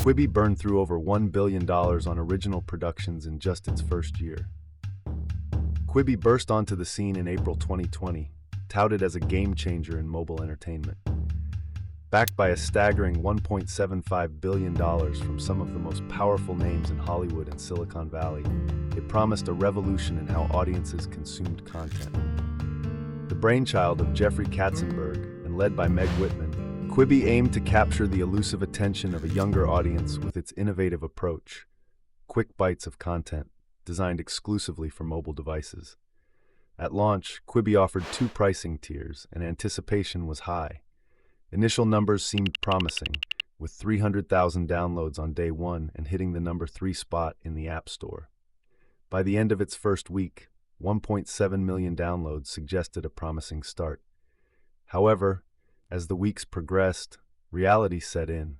Quibi burned through over $1 billion on original productions in just its first year. Quibi burst onto the scene in April 2020, touted as a game-changer in mobile entertainment. Backed by a staggering $1.75 billion from some of the most powerful names in Hollywood and Silicon Valley, it promised a revolution in how audiences consumed content. The brainchild of Jeffrey Katzenberg and led by Meg Whitman, Quibi aimed to capture the elusive attention of a younger audience with its innovative approach: quick bites of content designed exclusively for mobile devices. At launch, Quibi offered two pricing tiers, and anticipation was high. Initial numbers seemed promising, with 300,000 downloads on day one and hitting the number 3 spot in the App Store. By the end of its first week, 1.7 million downloads suggested a promising start. However, as the weeks progressed, reality set in.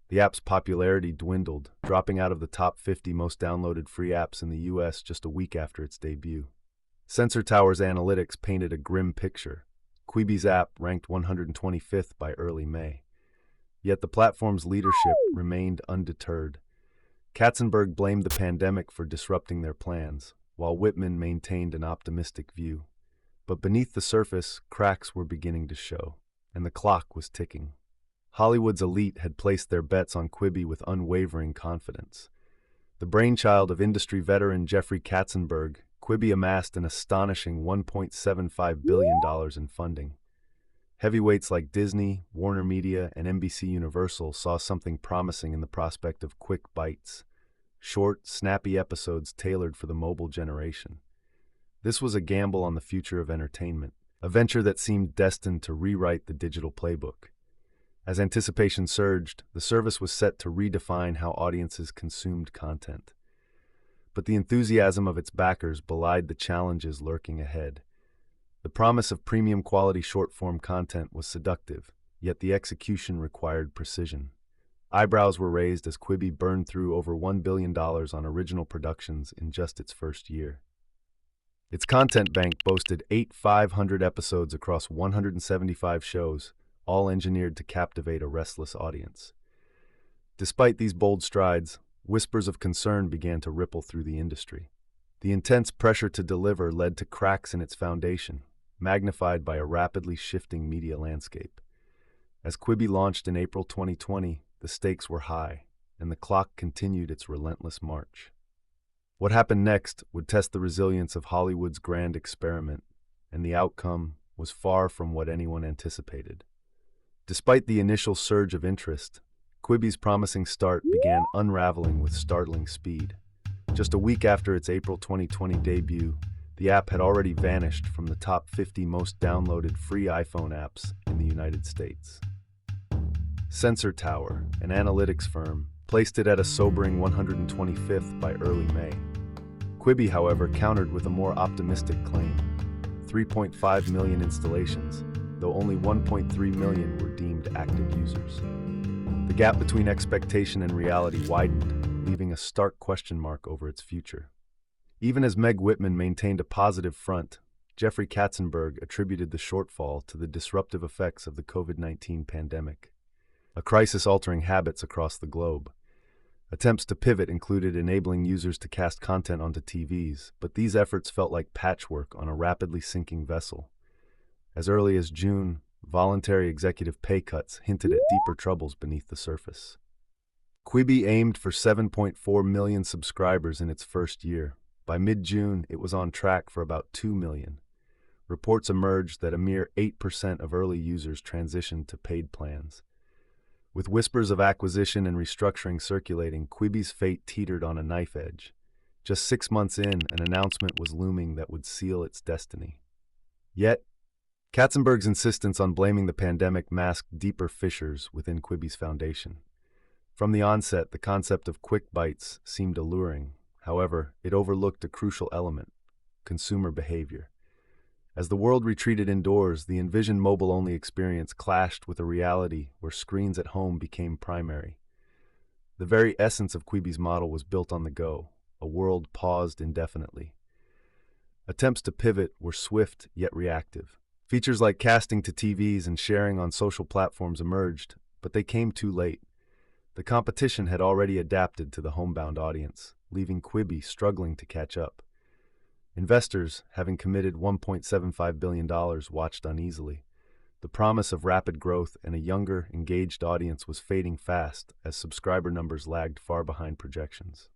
The app's popularity dwindled, dropping out of the top 50 most downloaded free apps in the US just a week after its debut. Sensor Tower's analytics painted a grim picture. Quibi's app ranked 125th by early May. Yet the platform's leadership remained undeterred. Katzenberg blamed the pandemic for disrupting their plans, while Whitman maintained an optimistic view. But beneath the surface, cracks were beginning to show, and the clock was ticking. Hollywood's elite had placed their bets on Quibi with unwavering confidence. The brainchild of industry veteran Jeffrey Katzenberg, Quibi amassed an astonishing $1.75 billion in funding. Heavyweights like Disney, Warner Media, and NBC Universal saw something promising in the prospect of quick bites, short, snappy episodes tailored for the mobile generation. This was a gamble on the future of entertainment, a venture that seemed destined to rewrite the digital playbook. As anticipation surged, the service was set to redefine how audiences consumed content. But the enthusiasm of its backers belied the challenges lurking ahead. The promise of premium quality short-form content was seductive, yet the execution required precision. Eyebrows were raised as Quibi burned through over $1 billion on original productions in just its first year. Its content bank boasted 500 episodes across 175 shows, all engineered to captivate a restless audience. Despite these bold strides, whispers of concern began to ripple through the industry. The intense pressure to deliver led to cracks in its foundation, magnified by a rapidly shifting media landscape. As Quibi launched in April 2020, the stakes were high, and the clock continued its relentless march. What happened next would test the resilience of Hollywood's grand experiment, and the outcome was far from what anyone anticipated. Despite the initial surge of interest, Quibi's promising start began unraveling with startling speed. Just a week after its April 2020 debut, the app had already vanished from the top 50 most downloaded free iPhone apps in the United States. Sensor Tower, an analytics firm, placed it at a sobering 125th by early May. Quibi, however, countered with a more optimistic claim: 3.5 million installations, though only 1.3 million were deemed active users. The gap between expectation and reality widened, leaving a stark question mark over its future. Even as Meg Whitman maintained a positive front, Jeffrey Katzenberg attributed the shortfall to the disruptive effects of the COVID-19 pandemic, a crisis altering habits across the globe. Attempts to pivot included enabling users to cast content onto TVs, but these efforts felt like patchwork on a rapidly sinking vessel. As early as June, voluntary executive pay cuts hinted at deeper troubles beneath the surface. Quibi aimed for 7.4 million subscribers in its first year. By mid-June, it was on track for about 2 million. Reports emerged that a mere 8% of early users transitioned to paid plans. With whispers of acquisition and restructuring circulating, Quibi's fate teetered on a knife edge. Just 6 months in, an announcement was looming that would seal its destiny. Yet, Katzenberg's insistence on blaming the pandemic masked deeper fissures within Quibi's foundation. From the onset, the concept of quick bites seemed alluring. However, it overlooked a crucial element: consumer behavior. As the world retreated indoors, the envisioned mobile-only experience clashed with a reality where screens at home became primary. The very essence of Quibi's model was built on the go, a world paused indefinitely. Attempts to pivot were swift yet reactive. Features like casting to TVs and sharing on social platforms emerged, but they came too late. The competition had already adapted to the homebound audience, leaving Quibi struggling to catch up. Investors, having committed $1.75 billion, watched uneasily. The promise of rapid growth and a younger, engaged audience was fading fast as subscriber numbers lagged far behind projections.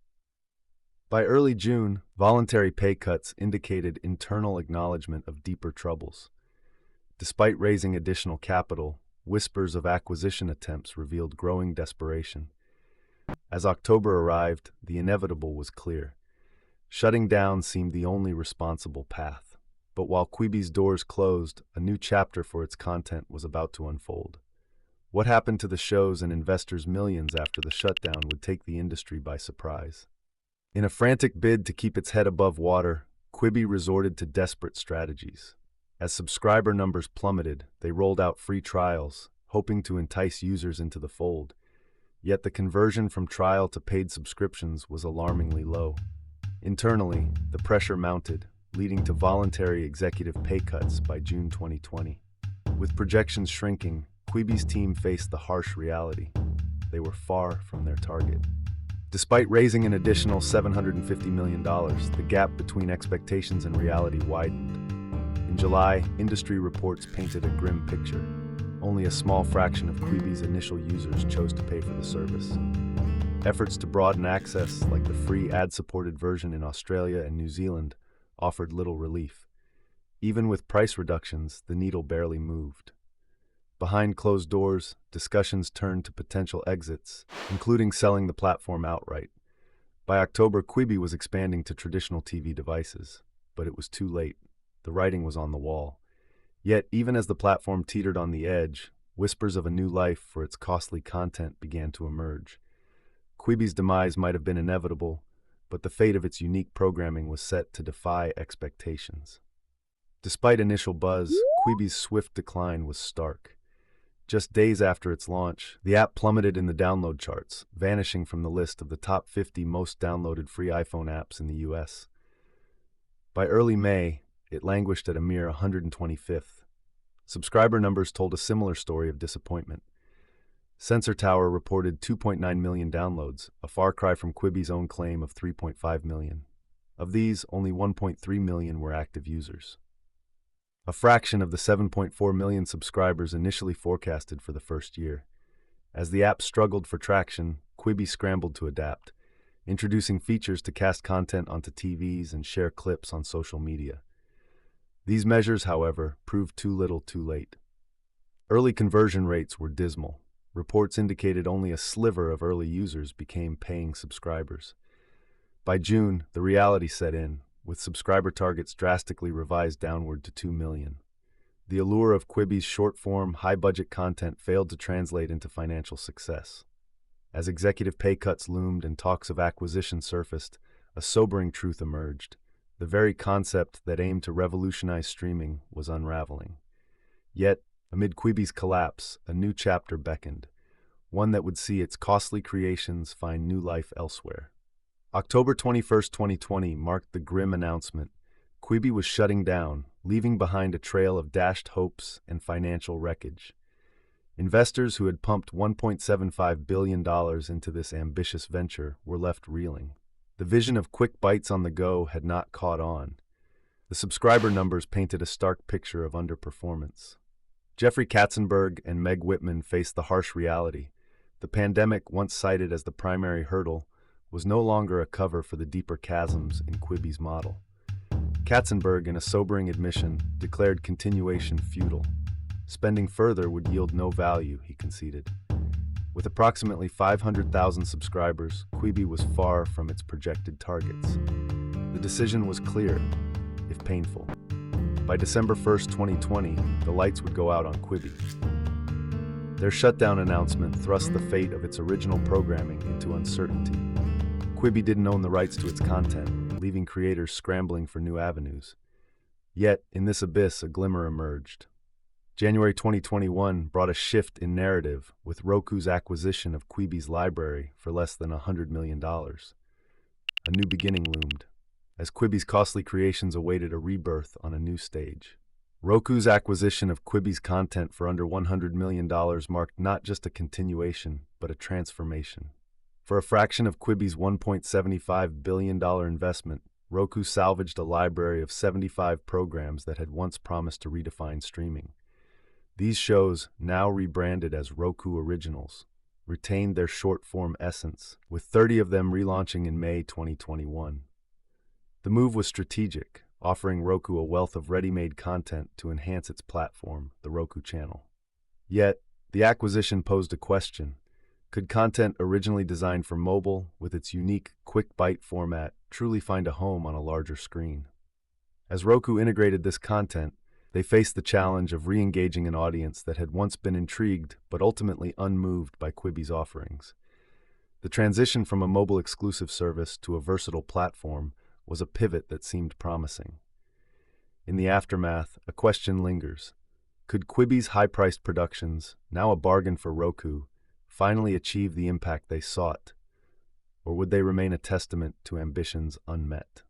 By early June, voluntary pay cuts indicated internal acknowledgement of deeper troubles. Despite raising additional capital, whispers of acquisition attempts revealed growing desperation. As October arrived, the inevitable was clear. Shutting down seemed the only responsible path. But while Quibi's doors closed, a new chapter for its content was about to unfold. What happened to the shows and investors' millions after the shutdown would take the industry by surprise. In a frantic bid to keep its head above water, Quibi resorted to desperate strategies. As subscriber numbers plummeted, they rolled out free trials, hoping to entice users into the fold. Yet the conversion from trial to paid subscriptions was alarmingly low. Internally, the pressure mounted, leading to voluntary executive pay cuts by June 2020. With projections shrinking, Quibi's team faced the harsh reality. They were far from their target. Despite raising an additional $750 million, the gap between expectations and reality widened. In July, industry reports painted a grim picture. Only a small fraction of Quibi's initial users chose to pay for the service. Efforts to broaden access, like the free ad-supported version in Australia and New Zealand, offered little relief. Even with price reductions, the needle barely moved. Behind closed doors, discussions turned to potential exits, including selling the platform outright. By October, Quibi was expanding to traditional TV devices, but it was too late. The writing was on the wall. Yet, even as the platform teetered on the edge, whispers of a new life for its costly content began to emerge. Quibi's demise might have been inevitable, but the fate of its unique programming was set to defy expectations. Despite initial buzz, Quibi's swift decline was stark. Just days after its launch, the app plummeted in the download charts, vanishing from the list of the top 50 most downloaded free iPhone apps in the US. By early May, it languished at a mere 125th. Subscriber numbers told a similar story of disappointment. Sensor Tower reported 2.9 million downloads, a far cry from Quibi's own claim of 3.5 million. Of these, only 1.3 million were active users. A fraction of the 7.4 million subscribers initially forecasted for the first year. As the app struggled for traction, Quibi scrambled to adapt, introducing features to cast content onto TVs and share clips on social media. These measures, however, proved too little too late. Early conversion rates were dismal. Reports indicated only a sliver of early users became paying subscribers. By June, the reality set in, with subscriber targets drastically revised downward to 2 million. The allure of Quibi's short-form, high-budget content failed to translate into financial success. As executive pay cuts loomed and talks of acquisition surfaced, a sobering truth emerged. The very concept that aimed to revolutionize streaming was unraveling. Yet, amid Quibi's collapse, a new chapter beckoned, one that would see its costly creations find new life elsewhere. October 21, 2020 marked the grim announcement. Quibi was shutting down, leaving behind a trail of dashed hopes and financial wreckage. Investors who had pumped $1.75 billion into this ambitious venture were left reeling. The vision of quick bites on the go had not caught on. The subscriber numbers painted a stark picture of underperformance. Jeffrey Katzenberg and Meg Whitman faced the harsh reality. The pandemic, once cited as the primary hurdle, was no longer a cover for the deeper chasms in Quibi's model. Katzenberg, in a sobering admission, declared continuation futile. Spending further would yield no value, he conceded. With approximately 500,000 subscribers, Quibi was far from its projected targets. The decision was clear, if painful. By December 1, 2020, the lights would go out on Quibi. Their shutdown announcement thrust the fate of its original programming into uncertainty. Quibi didn't own the rights to its content, leaving creators scrambling for new avenues. Yet, in this abyss, a glimmer emerged. January 2021 brought a shift in narrative with Roku's acquisition of Quibi's library for less than $100 million. A new beginning loomed, as Quibi's costly creations awaited a rebirth on a new stage. Roku's acquisition of Quibi's content for under $100 million marked not just a continuation, but a transformation. For a fraction of Quibi's $1.75 billion investment, Roku salvaged a library of 75 programs that had once promised to redefine streaming. These shows, now rebranded as Roku Originals, retained their short-form essence, with 30 of them relaunching in May 2021. The move was strategic, offering Roku a wealth of ready-made content to enhance its platform, the Roku Channel. Yet, the acquisition posed a question. Could content originally designed for mobile, with its unique quick bite format, truly find a home on a larger screen? As Roku integrated this content, they faced the challenge of re-engaging an audience that had once been intrigued but ultimately unmoved by Quibi's offerings. The transition from a mobile-exclusive service to a versatile platform was a pivot that seemed promising. In the aftermath, a question lingers. Could Quibi's high-priced productions, now a bargain for Roku, finally achieve the impact they sought? Or would they remain a testament to ambitions unmet?